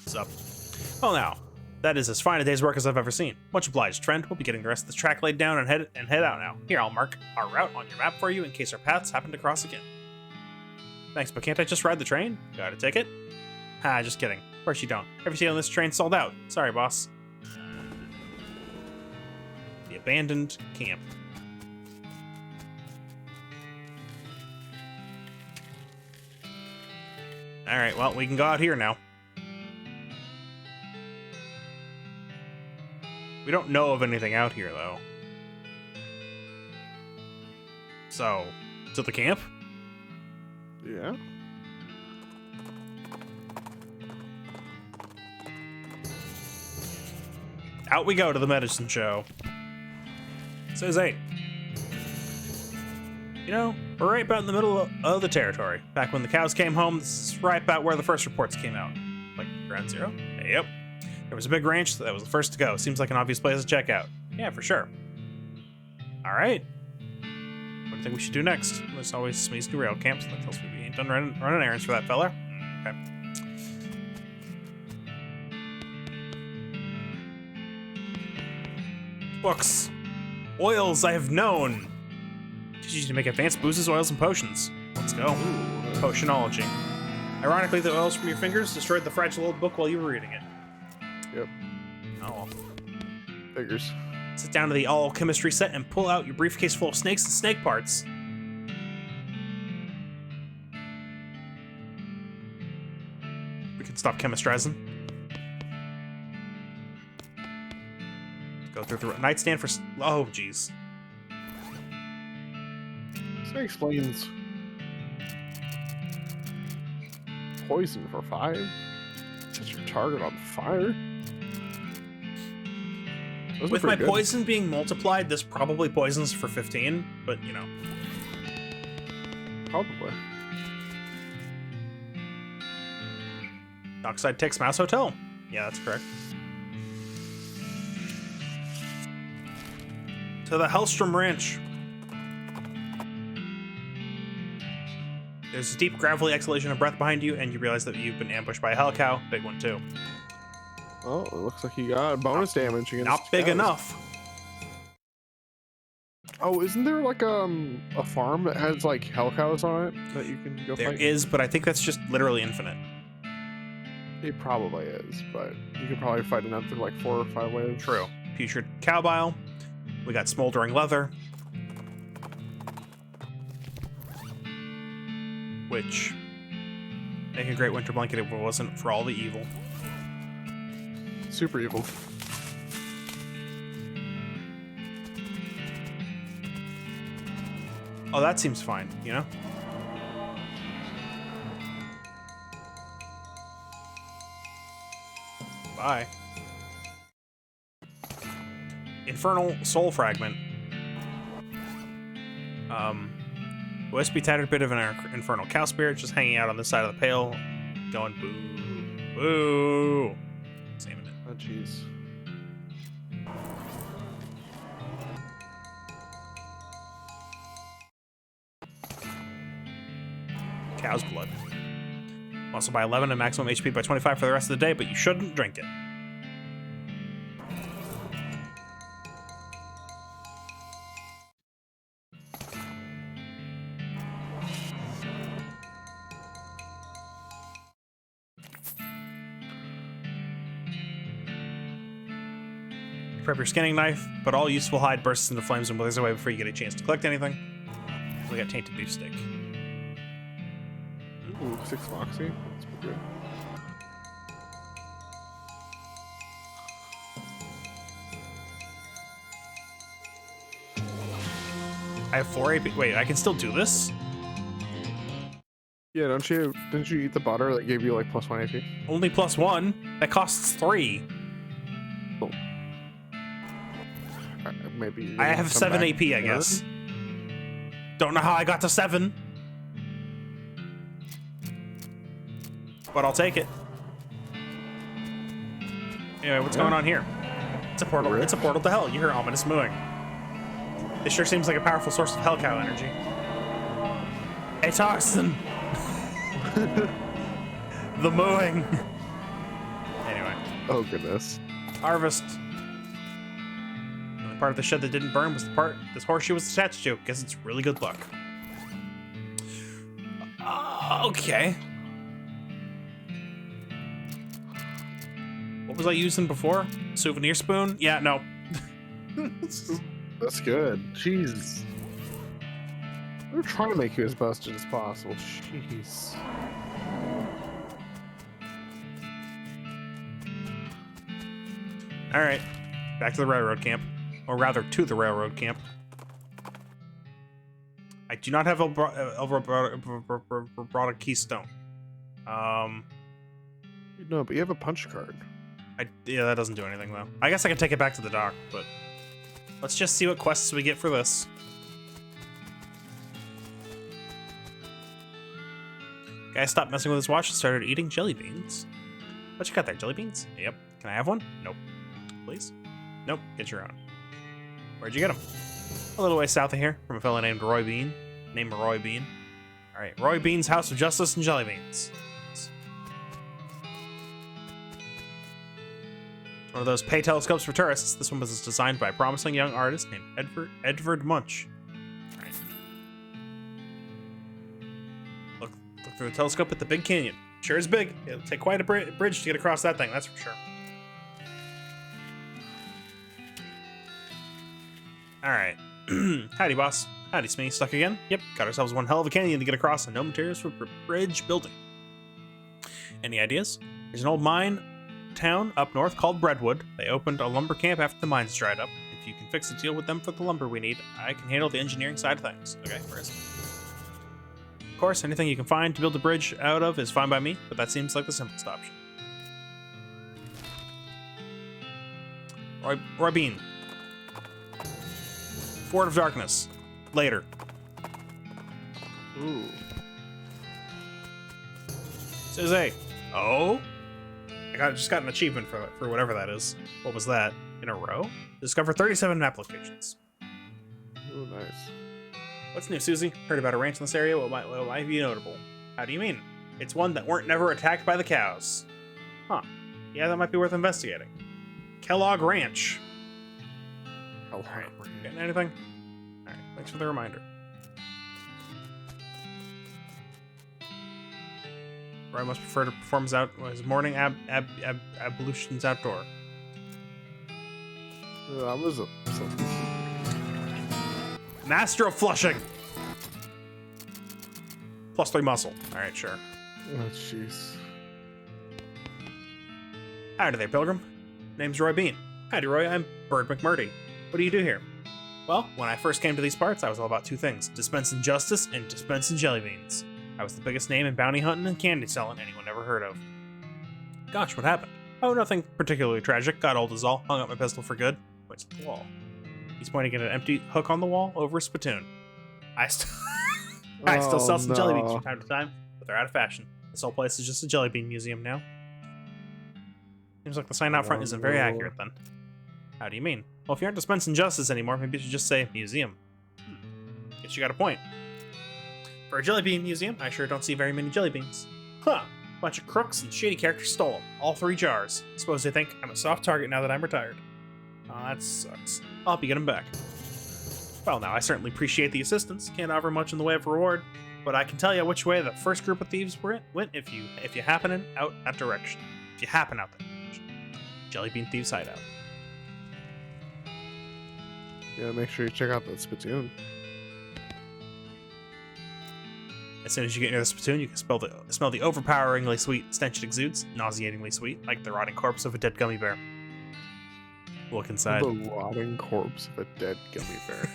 What's up? Well now, that is as fine a day's work as I've ever seen. Much obliged, friend. We'll be getting the rest of this track laid down and head out now. Here, I'll mark our route on your map for you in case our paths happen to cross again. Thanks, but can't I just ride the train? Got a ticket? Ha, just kidding. Of course you don't. Every seat on this train sold out. Sorry, boss. The abandoned camp. Alright, well, we can go out here now. We don't know of anything out here, though. So, to the camp? Yeah. Out we go to the medicine show. Says 8. You know, we're right about in the middle of the territory. Back when the cows came home, this is right about where the first reports came out. Like, ground zero? Yep. There was a big ranch that was the first to go. Seems like an obvious place to check out. Yeah, for sure. Alright. What do you think we should do next? There's always Smeezy rail camps. That tells me we ain't done running errands for that fella. Okay. Books. Oils I have known. Teaches you to make advanced boozes, oils, and potions. Let's go. Potionology. Ironically, the oils from your fingers destroyed the fragile old book while you were reading it. Yep. Oh well. Figures. Sit down to the all chemistry set and pull out your briefcase full of snakes and snake parts. We can stop chemistrizing. Go through the nightstand for. Oh, jeez. So explains poison for 5. Set your target on fire. Those With are my pretty good. poison being multiplied, this probably poisons for 15, but you know. Probably. Dockside Tex Mouse Hotel. Yeah, that's correct. To the Hellstrom Ranch. There's a deep, gravelly exhalation of breath behind you, and you realize that you've been ambushed by a hell cow. Big one, too. Oh, it looks like you got bonus damage against Not big cows. enough. Oh, isn't there like a farm that has like hell cows on it that you can go There fight? is, but I think that's just literally infinite. It probably is, but you could probably fight another like 4 or 5 ways. True. Putrid cow bile. We got smoldering leather. Which make a great winter blanket if it wasn't for all the evil. Super evil. Oh, that seems fine, you know? Bye. Infernal Soul Fragment. Wispy tattered bit of an infernal cow spirit just hanging out on the side of the pail, going boo, boo. Saving it. Oh, jeez. Cow's blood. Also by 11 and maximum HP by 25 for the rest of the day, but you shouldn't drink it. Prep your skinning knife, but all useful hide bursts into flames and withers away before you get a chance to collect anything. We got tainted beef steak. Ooh, 6 Foxy. That's pretty good. I have 4 AP. Wait, I can still do this? Yeah, didn't you eat the butter that gave you like +1 AP? Only +1. That costs 3. Oh. Maybe you I can have come 7 back AP, I later. guess. Don't know how I got to 7. But I'll take it. Anyway, what's going on here? It's a portal. Rich. It's a portal to hell. You hear ominous mooing. This sure seems like a powerful source of hell cow energy. Hey, Toxin! The mooing. Oh goodness. Harvest. The only part of the shed that didn't burn was the part this horseshoe was attached to. Guess it's really good luck. Okay. What was I using before? Souvenir spoon? Yeah, no. That's good. Jeez. We're trying to make you as busted as possible. Jeez. All right, back to the railroad camp, or rather to the railroad camp. I do not have brought a keystone. No, but you have a punch card. Yeah, that doesn't do anything though. I guess I can take it back to the dock, but let's just see what quests we get for this. Guy stopped messing with his watch and started eating jelly beans. What you got there, jelly beans? Yep. Can I have one? Nope. Please? Nope. Get your own. Where'd you get them? A little way south of here, from a fellow named Roy Bean. All right, Roy Bean's House of Justice and Jelly Beans. One of those pay telescopes for tourists. This one was designed by a promising young artist named Edvard Munch. All right. Look through the telescope at the Big Canyon. Sure is big. It'll take quite a bridge to get across that thing, that's for sure. All right. Howdy, boss. Howdy, Smee. Stuck again? Yep. Got ourselves one hell of a canyon to get across and no materials for bridge building. Any ideas? There's an old mine town up north called Breadwood. They opened a lumber camp after the mines dried up. If you can fix a deal with them for the lumber we need, I can handle the engineering side of things. Okay, where is it? Of course, anything you can find to build a bridge out of is fine by me, but that seems like the simplest option. Roy Bean. Fort of Darkness. Later. Ooh. Suze. Oh? I just got an achievement for whatever that is. What was that? In a row? Discover 37 map locations. Ooh, nice. What's new, Susie? Heard about a ranch in this area? What might be notable? How do you mean? It's one that weren't never attacked by the cows. Huh. Yeah, that might be worth investigating. Kellogg Ranch. Oh, Alright, getting anything? Alright, thanks for the reminder. Roy must prefer to perform his morning ablutions outdoor. That was Master of Flushing! +3 muscle. Alright, sure. Oh, jeez. Howdy there, Pilgrim. Name's Roy Bean. Howdy, Roy. I'm Bird McMurdy. What do you do here? Well, when I first came to these parts, I was all about two things: dispensing justice and dispensing jelly beans. I was the biggest name in bounty hunting and candy selling anyone ever heard of. Gosh, what happened? Oh, nothing particularly tragic. Got old is all. Hung up my pistol for good. Points at the wall. He's pointing at an empty hook on the wall over a spittoon. I still sell some jelly beans from time to time, but they're out of fashion. This whole place is just a jelly bean museum now. Seems like the sign out front isn't very accurate then. How do you mean? Well, if you aren't dispensing justice anymore, maybe you should just say museum. Guess you got a point. For a jelly bean museum, I sure don't see very many jelly beans. Huh. Bunch of crooks and shady characters stole them. All 3 jars. Suppose they think I'm a soft target now that I'm retired. Oh, that sucks. I'll help you get them back. Well, now, I certainly appreciate the assistance. Can't offer much in the way of reward, but I can tell you which way the first group of thieves went if you happen out that direction. If you happen out that direction. Jelly bean thieves hideout. Yeah, make sure you check out that spittoon. As soon as you get near the spittoon, you can smell the overpoweringly sweet stench it exudes, nauseatingly sweet, like the rotting corpse of a dead gummy bear. Look inside. The rotting corpse of a dead gummy bear.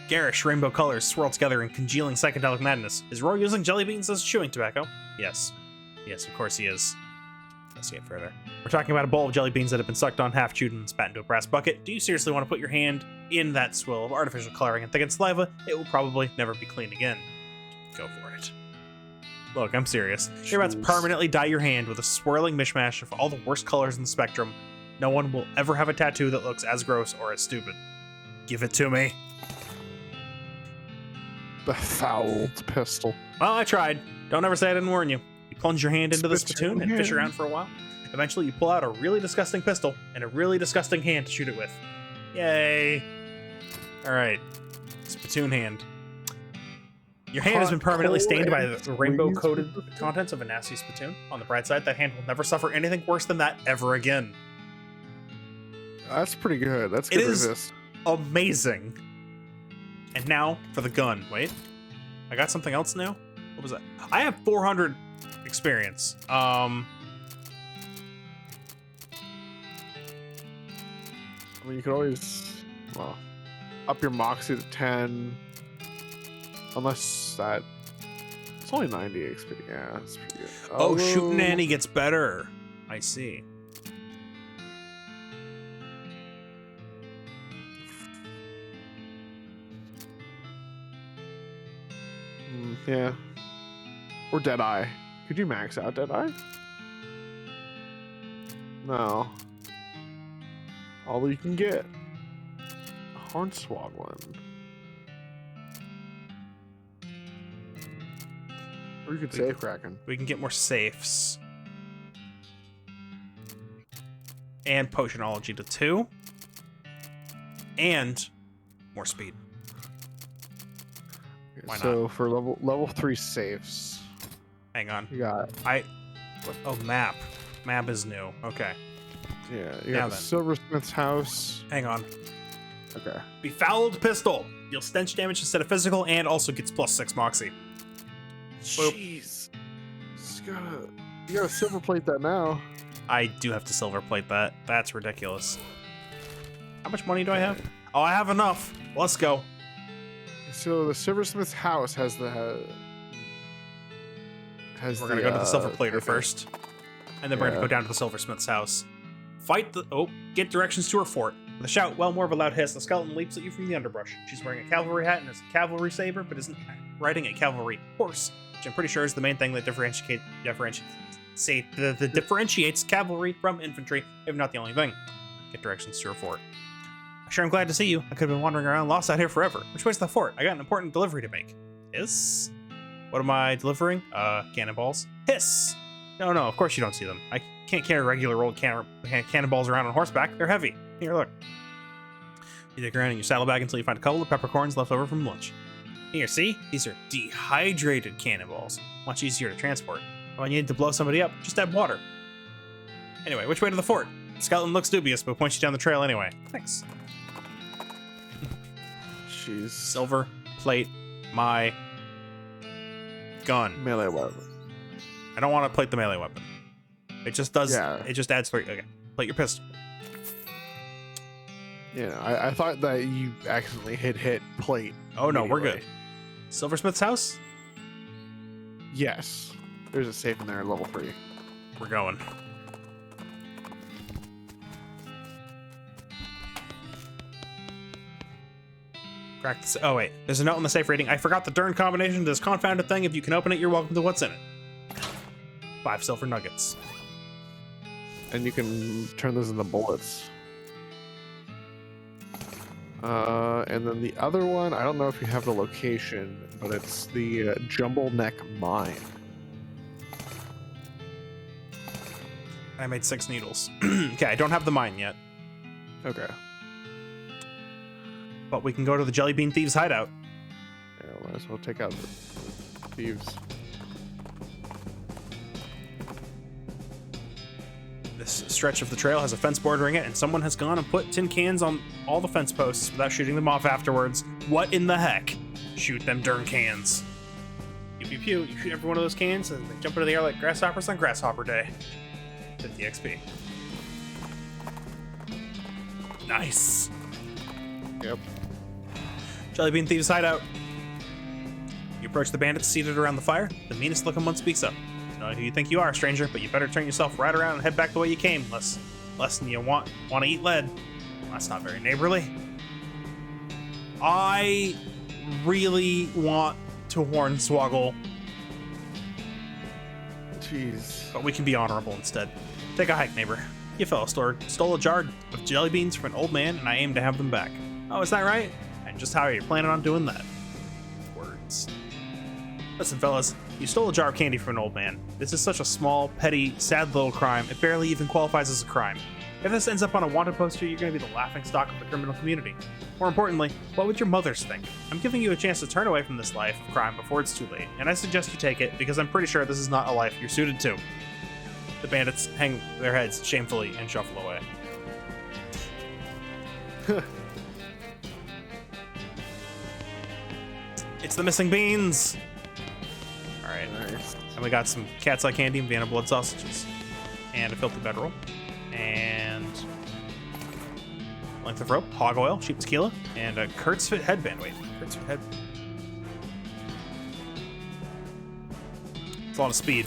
Garish rainbow colors swirl together in congealing psychedelic madness. Is Roy using jelly beans as chewing tobacco? Yes. Yes, of course he is. Let's get further. We're talking about a bowl of jelly beans that have been sucked on, half chewed, and spat into a brass bucket. Do you seriously want to put your hand in that swill of artificial coloring and thickened saliva? It will probably never be cleaned again. Go for it. Look, I'm serious. You're about to permanently dye your hand with a swirling mishmash of all the worst colors in the spectrum. No one will ever have a tattoo that looks as gross or as stupid. Give it to me. The fouled pistol. Well, I tried. Don't ever say I didn't warn you. You plunge your hand into the spittoon and fish around for a while. Eventually, you pull out a really disgusting pistol and a really disgusting hand to shoot it with. Yay! Alright. Spittoon hand. Your hand has been permanently stained by the rainbow-coated contents of a nasty spittoon. On the bright side, that hand will never suffer anything worse than that ever again. That's pretty good. That's good resist. Amazing. And now for the gun. Wait. I got something else new? What was that? I have 400 experience. I mean, you could always, well, up your moxie to 10. Unless that... It's only 90 XP. Yeah, that's pretty good. Oh, shooting Annie gets better. I see. Yeah. Or Deadeye. Could you max out Deadeye? No. All you can get. Hornswogglin. Or you could save Kraken. We can get more safes. And Potionology to 2. And more speed. Why so not? for level 3 safes. Hang on. You got... Oh, map. Map is new. Okay. Yeah, you got the Silversmith's house. Hang on. Okay. Befouled pistol. Deals stench damage instead of physical and also gets +6 moxie. Jeez. You gotta silver plate that now. I do have to silver plate that. That's ridiculous. How much money do I have? Oh, I have enough. Let's go. So the Silversmith's house has the... We're gonna go to the silver plater first. And then we're gonna go down to the silversmith's house. Get directions to her fort. With a shout, well, more of a loud hiss, the skeleton leaps at you from the underbrush. She's wearing a cavalry hat and is a cavalry saber, but isn't riding a cavalry horse, which I'm pretty sure is the main thing that differentiates cavalry from infantry, if not the only thing. Get directions to her fort. Sure, I'm glad to see you. I could have been wandering around lost out here forever. Which way's the fort? I got an important delivery to make. Hiss? What am I delivering? Cannonballs. Hiss! No, of course you don't see them. I can't carry regular old cannonballs around on horseback. They're heavy. Here, look. You dig around in your saddlebag until you find a couple of peppercorns left over from lunch. Here, see? These are dehydrated cannonballs. Much easier to transport. When you need to blow somebody up, just add water. Anyway, which way to the fort? The skeleton looks dubious, but points you down the trail anyway. Thanks. Jeez. Silver plate my gun. Melee weapon. I don't want to plate the melee weapon. It just does. Yeah. It just adds 3. Okay. Plate your pistol. Yeah, I thought that you accidentally hit plate. Oh no, we're good. Silversmith's house? Yes. There's a safe in there at level 3. We're going. Crack this. Oh wait, there's a note on the safe rating. I forgot the darn combination to this confounded thing. If you can open it, you're welcome to what's in it. 5 silver nuggets. And you can turn those into bullets. And then the other one, I don't know if you have the location, but it's the Jumble Neck Mine. I made 6 needles. Okay, I don't have the mine yet. Okay. But we can go to the Jelly Bean Thieves' hideout. Yeah, might as well take out the thieves. This stretch of the trail has a fence bordering it, and someone has gone and put tin cans on all the fence posts without shooting them off afterwards. What in the heck? Shoot them darn cans. Pew pew pew. You shoot every one of those cans, and they jump into the air like grasshoppers on Grasshopper Day. 50 XP. Nice. Yep. Jelly Bean Thieves' hideout. You approach the bandits seated around the fire. The meanest looking one speaks up. I don't know who you think you are, stranger, but you better turn yourself right around and head back the way you came, less than you want to eat lead. Well, that's not very neighborly. I really want to hornswoggle. Jeez. But we can be honorable instead. Take a hike, neighbor. You fellow stole a jar of jelly beans from an old man, and I aim to have them back. Oh, is that right? And just how are you planning on doing that? Words. Listen, fellas, You stole a jar of candy from an old man. This is such a small, petty, sad little crime, it barely even qualifies as a crime. If this ends up on a wanted poster, you're going to be the laughingstock of the criminal community. More importantly, what would your mothers think? I'm giving you a chance to turn away from this life of crime before it's too late, and I suggest you take it because I'm pretty sure this is not a life you're suited to. The bandits hang their heads shamefully and shuffle away. It's the missing beans! Alright. Nice. And we got some cat's eye candy and Vienna blood sausages. And a filthy bedroll. And length of rope, hog oil, cheap tequila, and a Kurt's Fit headband. Wait, Kurt's Fit headband. It's a lot of speed.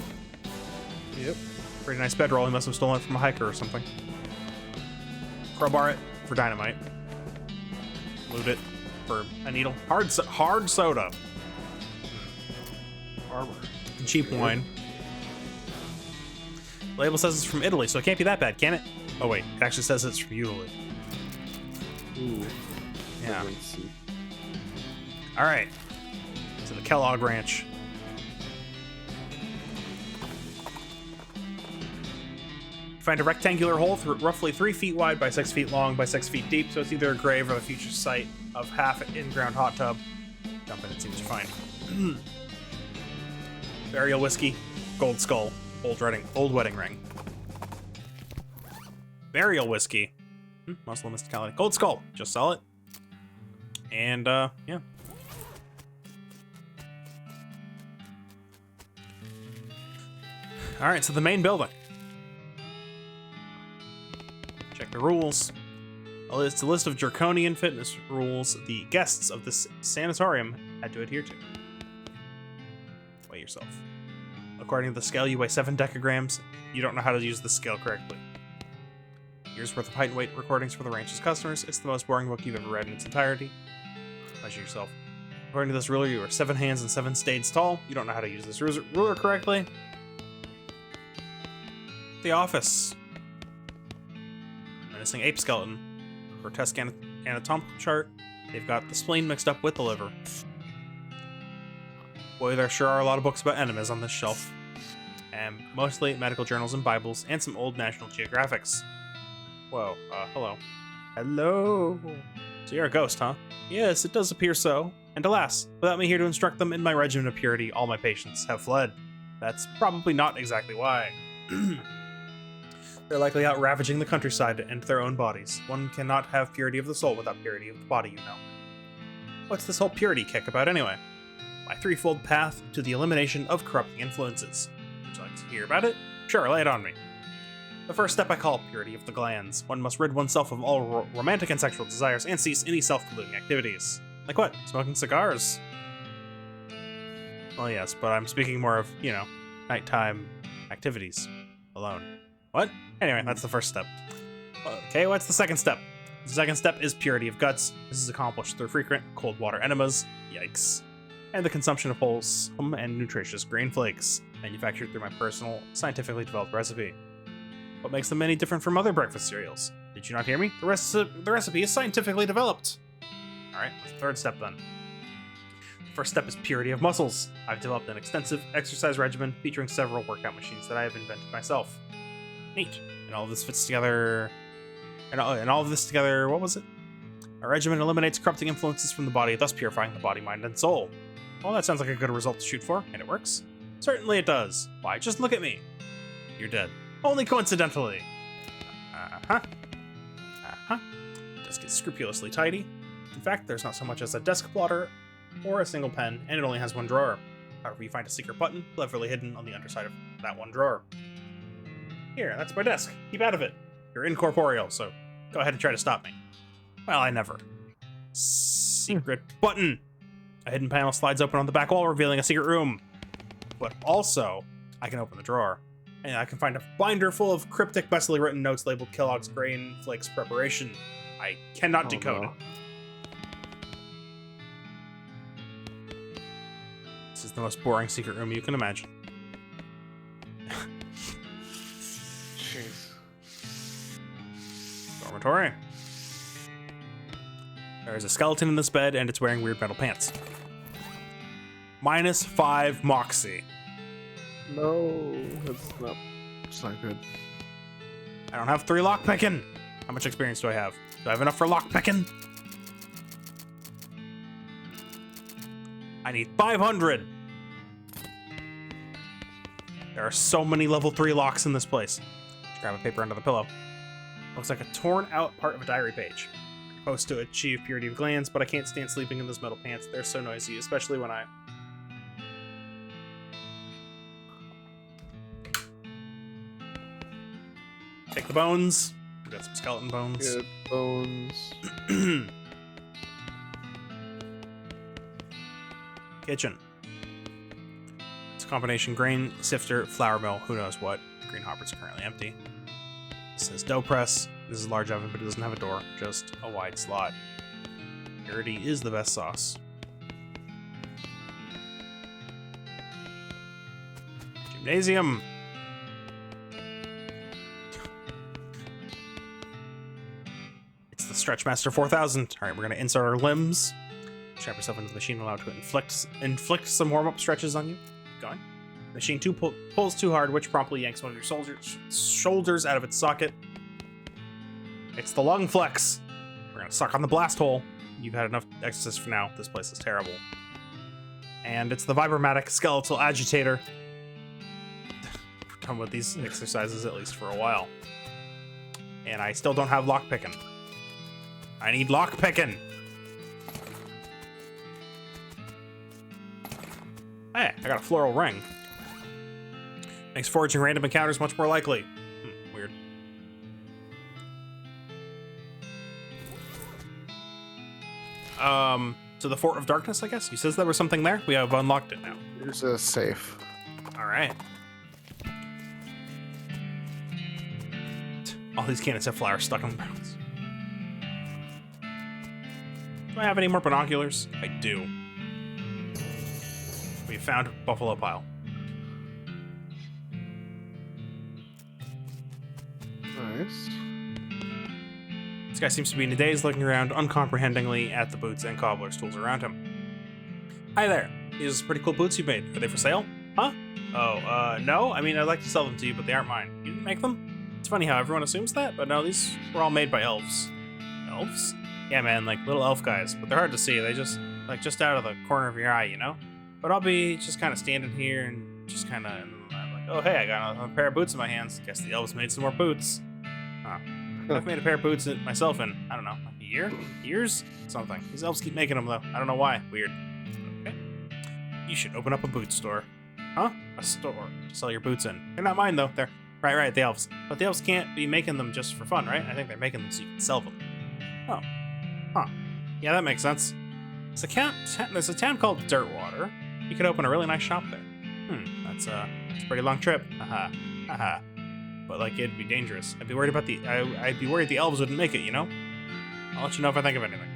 Yep. Pretty nice bedroll. He must have stolen it from a hiker or something. Crowbar it for dynamite. Loot it for a needle. Hard soda. Armor. And cheap wine. Label says it's from Italy, so it can't be that bad, can it? Oh wait, it actually says it's from Italy. Ooh. Yeah. Let's see. All right. To the Kellogg Ranch. Find a rectangular hole roughly 3 feet wide by 6 feet long by 6 feet deep, so it's either a grave or a future site of half an in-ground hot tub. Jump in and see what you find. Burial whiskey, gold skull, old wedding ring. Burial whiskey, Muslim mysticality, gold skull. Just sell it, and yeah. All right, so the main building. Check the rules. It's a list of draconian fitness rules the guests of this sanatorium had to adhere to. Weigh yourself. According to the scale, you weigh 7 decagrams. You don't know how to use the scale correctly. Years worth of height and weight recordings for the ranch's customers. It's the most boring book you've ever read in its entirety. Measure yourself. According to this ruler, you are 7 hands and 7 stades tall. You don't know how to use this ruler correctly. The office. Menacing ape skeleton. Grotesque anatomical chart. They've got the spleen mixed up with the liver. Boy, there sure are a lot of books about enemas on this shelf. And mostly medical journals and Bibles, and some old National Geographics. Whoa, hello. Hello. So you're a ghost, huh? Yes, it does appear so. And alas, without me here to instruct them in my regimen of purity, all my patients have fled. That's probably not exactly why. They're likely out ravaging the countryside and their own bodies. One cannot have purity of the soul without purity of the body, you know. What's this whole purity kick about anyway? My threefold path to the elimination of corrupting influences. Would you like to hear about it? Sure, lay it on me. The first step I call purity of the glands. One must rid oneself of all romantic and sexual desires and cease any self-polluting activities. Like what? Smoking cigars? Well, yes, but I'm speaking more of, you know, nighttime activities. Alone. What? Anyway, that's the first step. Okay, what's the second step? The second step is purity of guts. This is accomplished through frequent cold water enemas. Yikes. And the consumption of wholesome and nutritious grain flakes, manufactured through my personal, scientifically developed recipe. What makes them any different from other breakfast cereals? Did you not hear me? The recipe is scientifically developed. Alright, what's the third step then? The first step is purity of muscles. I've developed an extensive exercise regimen featuring several workout machines that I have invented myself. Neat. And all of this fits together... And all of this together, what was it? A regimen eliminates corrupting influences from the body, thus purifying the body, mind, and soul. Well, that sounds like a good result to shoot for, and it works. Certainly it does. Why, just look at me. You're dead. Only coincidentally. Desk is scrupulously tidy. In fact, there's not so much as a desk plotter or a single pen, and it only has one drawer. However, you find a secret button cleverly hidden on the underside of that one drawer. Here, that's my desk. Keep out of it. You're incorporeal, so go ahead and try to stop me. Well, I never. Secret button. A hidden panel slides open on the back wall, revealing a secret room. But also, I can open the drawer, and I can find a binder full of cryptic, messily written notes labeled Kellogg's Grain Flakes Preparation. I cannot decode it. This is the most boring secret room you can imagine. Jeez. Dormitory. There's a skeleton in this bed, and it's wearing weird metal pants. -5 Moxie. No, it's not good. I don't have 3 lockpicking. How much experience do I have? Do I have enough for lockpicking? I need 500. There are so many level 3 locks in this place. Just grab a paper under the pillow. Looks like a torn out part of a diary page. Supposed to achieve purity of glands, but I can't stand sleeping in those metal pants. They're so noisy, especially when I... Take the bones. We got some skeleton bones. Good bones. Kitchen. It's a combination grain sifter, flour mill, who knows what. Green hoppers are currently empty. This says dough press. This is a large oven, but it doesn't have a door, just a wide slot. Purity is the best sauce. Gymnasium. It's the Stretchmaster 4000. All right, we're gonna insert our limbs. Strap yourself into the machine, allowed to inflict some warm-up stretches on you. Keep going. The machine pulls too hard, which promptly yanks one of your shoulders out of its socket. It's the lung flex. We're gonna suck on the blast hole. You've had enough exercise for now. This place is terrible. And it's the vibromatic skeletal agitator. We're done with these exercises at least for a while. And I still don't have lockpicking. I need lockpicking. Hey, I got a floral ring. Makes foraging random encounters much more likely. Weird. To the Fort of Darkness, I guess? He says there was something there. We have unlocked it now. Here's a safe. Alright. All these cannons have flowers stuck on the barrels. Do I have any more binoculars? I do. We found Buffalo Pile. Nice. This guy seems to be in a daze, looking around uncomprehendingly at the boots and cobbler's tools around him. Hi there. These are pretty cool boots you made. Are they for sale? Huh? Oh, no? I mean, I'd like to sell them to you, but they aren't mine. You didn't make them? It's funny how everyone assumes that, but no, these were all made by elves. Elves? Yeah, man, like little elf guys, but they're hard to see. They just, like, just out of the corner of your eye, you know? But I'll be just kind of standing here and just kind of, I'm like, oh, hey, I got a pair of boots in my hands. Guess the elves made some more boots. Huh. I've made a pair of boots myself in, I don't know, like a year? Years? Something. These elves keep making them, though. I don't know why. Weird. Okay. You should open up a boot store. Huh? A store to sell your boots in. They're not mine, though. They're... Right, the elves. But the elves can't be making them just for fun, right? I think they're making them so you can sell them. Oh. Huh. Yeah, that makes sense. There's a town called Dirtwater. You could open a really nice shop there. That's a pretty long trip. Haha. Haha. But like, it'd be dangerous. I'd be worried about I'd be worried the elves wouldn't make it, you know? I'll let you know if I think of anything.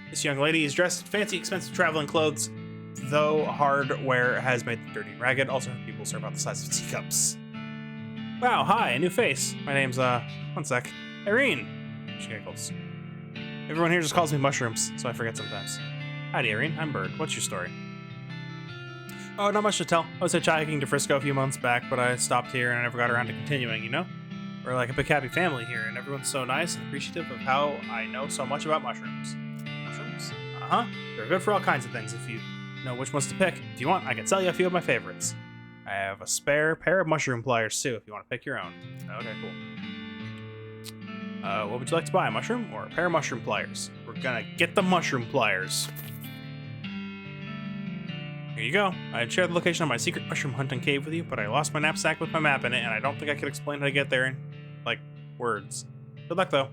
This young lady is dressed in fancy, expensive traveling clothes, though hardware has made them dirty and ragged. Also, her pupils are about the size of teacups. Wow, hi, a new face. My name's, one sec. Irene. She giggles. Everyone here just calls me Mushrooms, so I forget sometimes. Howdy, Irene. I'm Bird. What's your story? Oh, not much to tell. I was hitchhiking to Frisco a few months back, but I stopped here and I never got around to continuing, you know? We're like a big happy family here, and everyone's so nice and appreciative of how I know so much about mushrooms. Mushrooms? Uh-huh. They're good for all kinds of things if you know which ones to pick. If you want, I can tell you a few of my favorites. I have a spare pair of mushroom pliers, too, if you want to pick your own. Okay, cool. What would you like to buy, a mushroom or a pair of mushroom pliers? We're gonna get the mushroom pliers. Here you go. I'd share the location of my secret mushroom hunting cave with you, but I lost my knapsack with my map in it, and I don't think I could explain how to get there in, like, words. Good luck, though.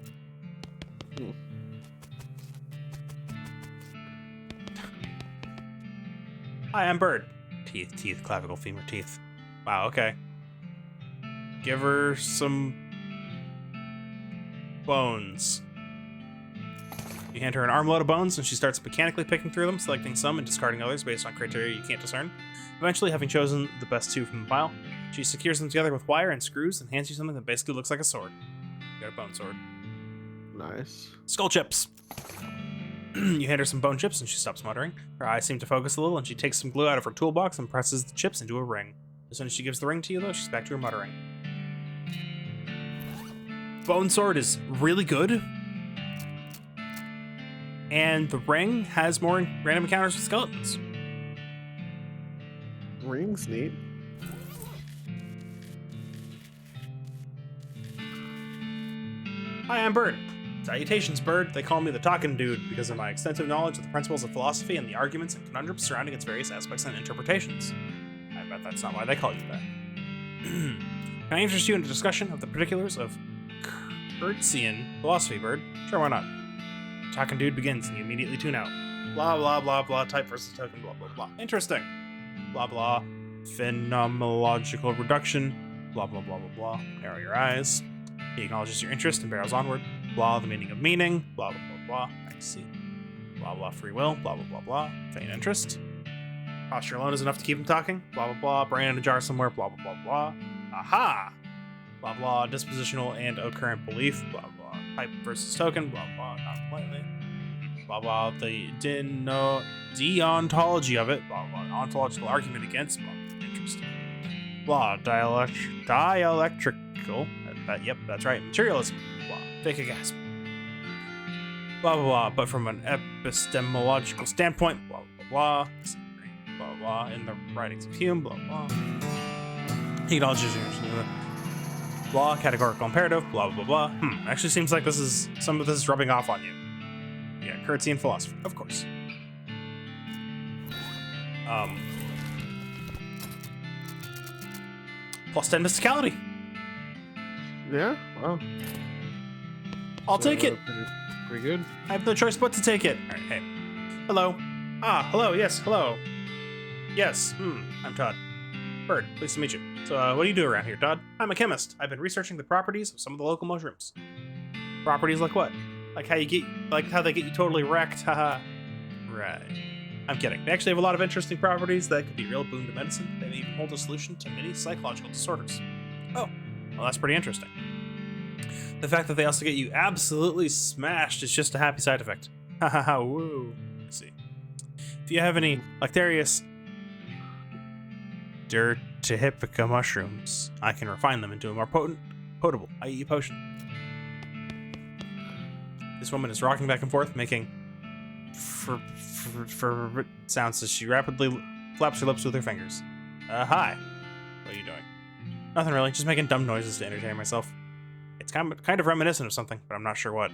Hi, I'm Bird. Teeth, clavicle, femur, teeth. Wow, okay. Give her some bones. You hand her an armload of bones, and she starts mechanically picking through them, selecting some and discarding others based on criteria you can't discern. Eventually, having chosen the best 2 from the pile, she secures them together with wire and screws and hands you something that basically looks like a sword. You got a bone sword. Nice. Skull chips. You hand her some bone chips and she stops muttering. Her eyes seem to focus a little and she takes some glue out of her toolbox and presses the chips into a ring. As soon as she gives the ring to you, though, she's back to her muttering. Bone sword is really good. And the ring has more random encounters with skeletons. Ring's neat. Hi, I'm Bird. Salutations, Bird. They call me the Talking Dude because of my extensive knowledge of the principles of philosophy and the arguments and conundrums surrounding its various aspects and interpretations. I bet that's not why they call you that. Can I interest you in a discussion of the particulars of Kurtzian philosophy, Bird? Sure, why not? Talking Dude begins and you immediately tune out. Blah, blah, blah, blah, type versus token, blah, blah, blah. Interesting. Blah, blah. Phenomenological reduction. Blah, blah, blah, blah, blah. Narrow your eyes. He acknowledges your interest and barrels onward. Blah, the meaning of meaning. Blah, blah, blah, blah. I see. Blah, blah, free will. Blah, blah, blah, blah. Feign interest. Posture alone is enough to keep him talking. Blah, blah, blah. Brain in a jar somewhere. Blah, blah, blah, blah. Aha! Blah, blah. Dispositional and occurrent belief. Blah, blah. Type versus token. Blah, blah. Not politely. Blah, blah. The deontology of it. Blah, blah. Ontological argument against. Blah, blah. Interesting. Blah. Dialectrical. Yep, that's right. Materialism. Blah. Fake a gasp. Blah, blah, blah. But from an epistemological standpoint, blah, blah, blah. Blah, blah. In the writings of Hume, blah, blah. He acknowledges your blah. Categorical imperative, blah, blah, blah. Actually seems like some of this is rubbing off on you. Yeah, Kurtzian philosophy, of course. Plus 10 mysticality. Yeah, wow. I'll take it. Pretty good. I have no choice but to take it. All right, hey. Hello. Hello, yes, hello. Yes, I'm Todd. Bird, pleased to meet you. So, what do you do around here, Todd? I'm a chemist. I've been researching the properties of some of the local mushrooms. Properties like what? Like how they get you totally wrecked, haha. Right. I'm kidding. They actually have a lot of interesting properties that could be real boon to medicine. They may even hold a solution to many psychological disorders. Oh, well, that's pretty interesting. The fact that they also get you absolutely smashed is just a happy side effect. Ha ha ha, woo. Let's see. If you have any Lactarius Dirtihipica mushrooms, I can refine them into a more potable, i.e. potion. This woman is rocking back and forth, making sounds as she rapidly flaps her lips with her fingers. Hi. What are you doing? Nothing really, just making dumb noises to entertain myself. It's kind of reminiscent of something, but I'm not sure what.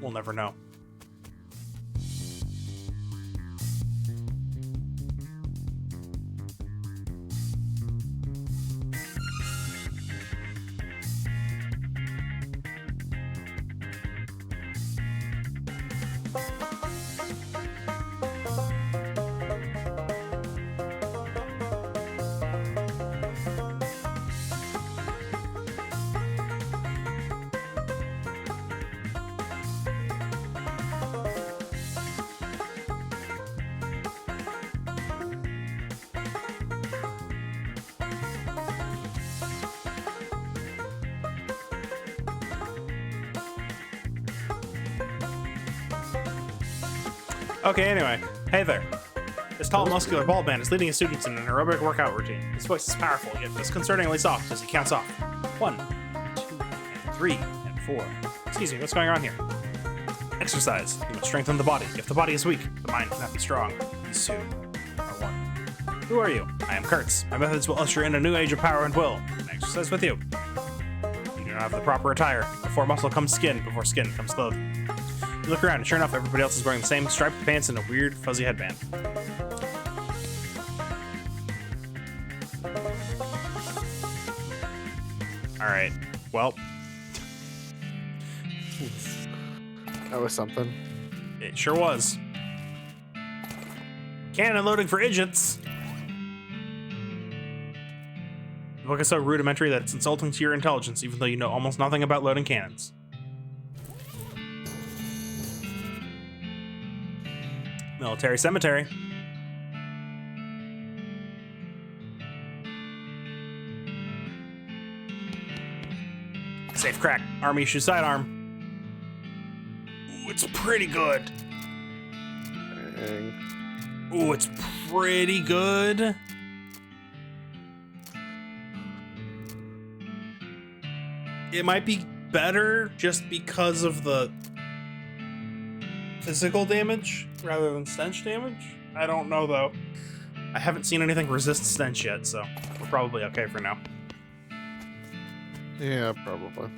We'll never know. Okay, anyway. Hey there. This tall, muscular, bald man is leading his students in an aerobic workout routine. His voice is powerful, yet disconcertingly soft as he counts off. 1, 2, and 3, and 4. Excuse me, what's going on here? Exercise. You must strengthen the body. If the body is weak, the mind cannot be strong. These two are one. Who are you? I am Kurtz. My methods will usher in a new age of power and will. And exercise with you. You do not have the proper attire. Before muscle comes skin, before skin comes clothing. You look around, and sure enough, everybody else is wearing the same striped pants and a weird, fuzzy headband. Alright, well. That was something. It sure was. Cannon loading for idiots! The book is so rudimentary that it's insulting to your intelligence, even though you know almost nothing about loading cannons. Military cemetery. Safe crack. Army issue sidearm. Ooh, it's pretty good. Dang. Ooh, it's pretty good. It might be better just because of the physical damage rather than stench damage. I don't know though. I haven't seen anything resist stench yet, so we're probably okay for now. Yeah, probably.